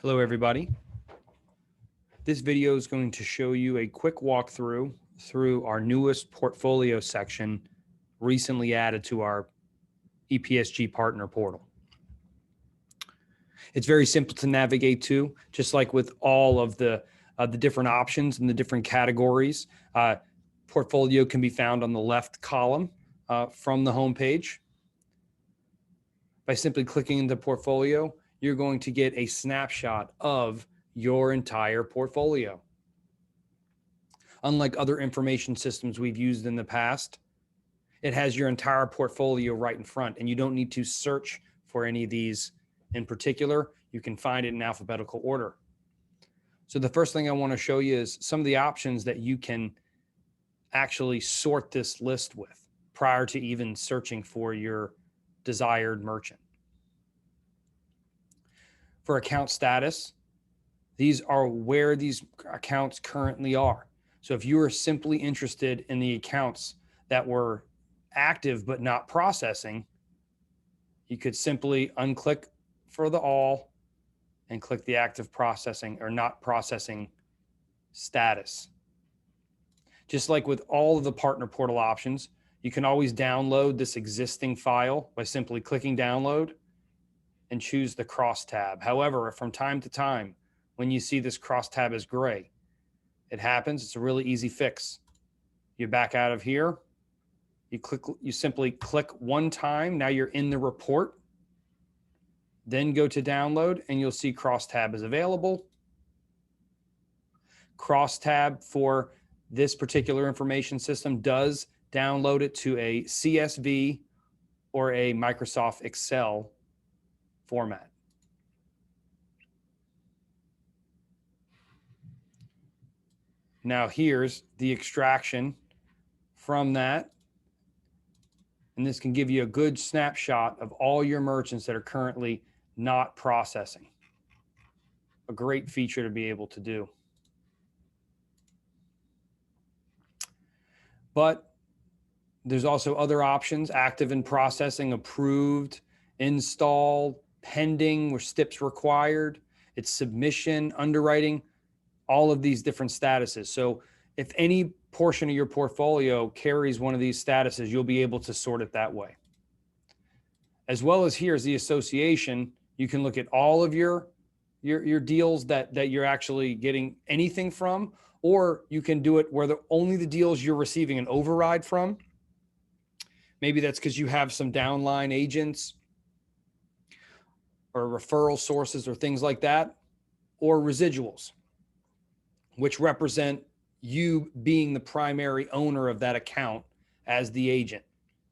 Hello, everybody. This video is going to show you a quick walkthrough through our newest portfolio section recently added to our EPSG partner portal. It's very simple to navigate to, just like with all of the different options and the different categories. Portfolio can be found on the left column from the homepage. By simply clicking into portfolio, you're going to get a snapshot of your entire portfolio. Unlike other information systems we've used in the past, it has your entire portfolio right in front, and you don't need to search for any of these in particular. You can find it in alphabetical order. So the first thing I want to show you is some of the options that you can actually sort this list with prior to even searching for your desired merchant. For account status, these are where these accounts currently are. So if you are simply interested in the accounts that were active but not processing, you could simply unclick for the all and click the active processing or not processing status. Just like with all of the partner portal options, you can always download this existing file by simply clicking download and choose the cross tab. However, from time to time, when you see this cross tab is gray, it happens. It's a really easy fix. You back out of here. You simply click one time. Now you're in the report. Then go to download and you'll see cross tab is available. Cross tab for this particular information system does download it to a CSV or a Microsoft Excel format. Now here's the extraction from that. And this can give you a good snapshot of all your merchants that are currently not processing. A great feature to be able to do. But there's also other options: active and processing, approved, installed, pending, where steps required, it's submission, underwriting, all of these different statuses. So if any portion of your portfolio carries one of these statuses, you'll be able to sort it that way. As well as here's the association. You can look at all of your deals that you're actually getting anything from, or you can do it where only the deals you're receiving an override from. Maybe that's because you have some downline agents or referral sources or things like that, or residuals, which represent you being the primary owner of that account as the agent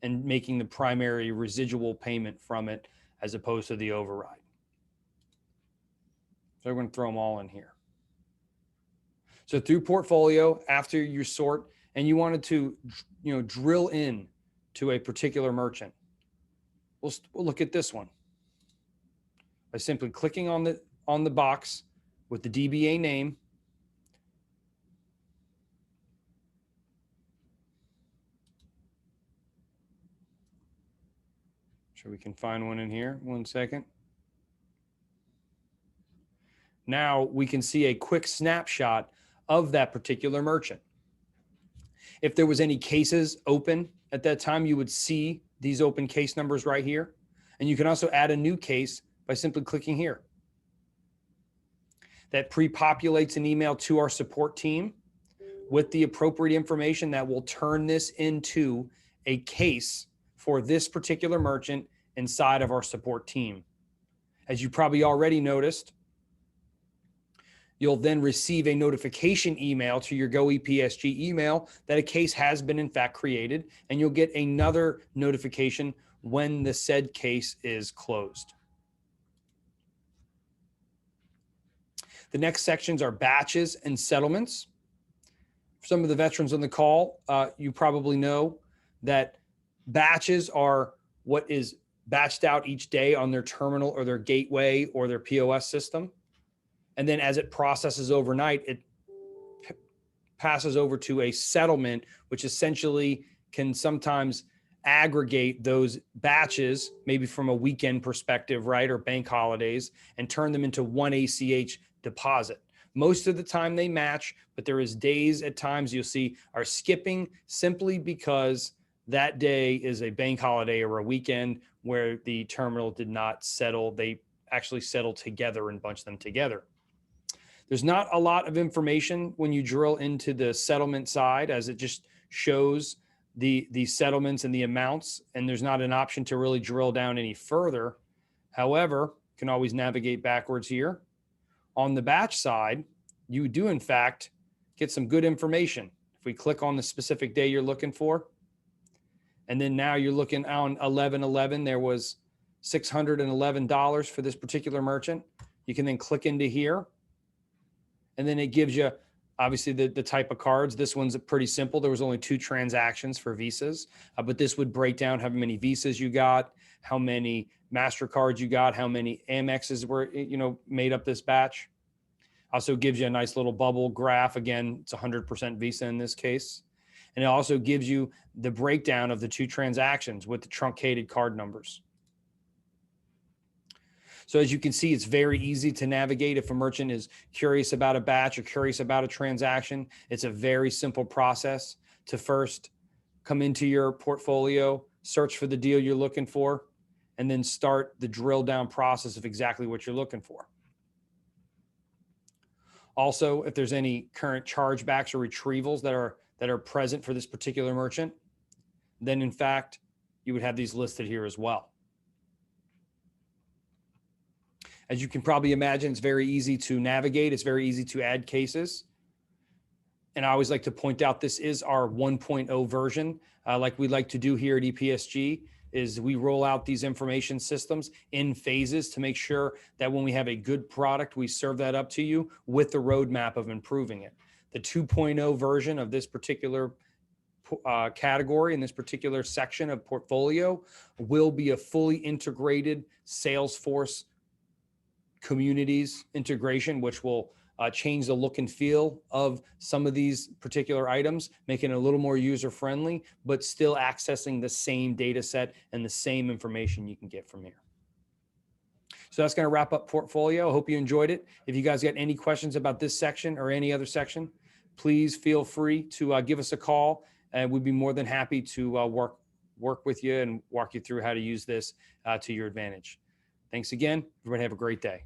and making the primary residual payment from it as opposed to the override. So we're going to throw them all in here. So through portfolio, after you sort and you wanted to, drill in to a particular merchant, we'll look at this one by simply clicking on the box with the DBA name. Sure we can find one in here. 1 second. Now we can see a quick snapshot of that particular merchant. If there was any cases open at that time, you would see these open case numbers right here. And you can also add a new case by simply clicking here. That pre-populates an email to our support team with the appropriate information that will turn this into a case for this particular merchant inside of our support team. As you probably already noticed, you'll then receive a notification email to your GoEPSG email that a case has been in fact created, and you'll get another notification when the said case is closed. The next sections are batches and settlements. For some of the veterans on the call, you probably know that batches are what is batched out each day on their terminal or their gateway or their POS system. And then as it processes overnight, it passes over to a settlement, which essentially can sometimes aggregate those batches, maybe from a weekend perspective, right, or bank holidays, and turn them into one ACH deposit. Most of the time they match, but there is days at times you'll see are skipping simply because that day is a bank holiday or a weekend where the terminal did not settle. They actually settled together and bunch them together. There's not a lot of information when you drill into the settlement side, as it just shows the settlements and the amounts, and there's not an option to really drill down any further. However, you can always navigate backwards here. On the batch side, you do in fact get some good information. If we click on the specific day you're looking for, and then now you're looking on 11/11, there was $611 for this particular merchant. You can then click into here, and then it gives you obviously the type of cards. This one's pretty simple. There was only 2 transactions for Visas, but this would break down how many Visas you got, how many MasterCards you got, how many Amexes were, made up this batch. Also gives you a nice little bubble graph. Again, it's 100% Visa in this case. And it also gives you the breakdown of the 2 transactions with the truncated card numbers. So as you can see, it's very easy to navigate. If a merchant is curious about a batch or curious about a transaction, it's a very simple process to first come into your portfolio, search for the deal you're looking for, and then start the drill down process of exactly what you're looking for. Also, if there's any current chargebacks or retrievals that are present for this particular merchant, then in fact, you would have these listed here as well. As you can probably imagine, it's very easy to navigate. It's very easy to add cases. And I always like to point out, this is our 1.0 version. Like we like to do here at EPSG, is we roll out these information systems in phases to make sure that when we have a good product, we serve that up to you with the roadmap of improving it. The 2.0 version of this particular category in this particular section of portfolio will be a fully integrated Salesforce communities integration, which will change the look and feel of some of these particular items, making it a little more user-friendly, but still accessing the same data set and the same information you can get from here. So that's going to wrap up portfolio. I hope you enjoyed it. If you guys got any questions about this section or any other section, please feel free to give us a call, and we'd be more than happy to work with you and walk you through how to use this to your advantage. Thanks again. Everybody have a great day.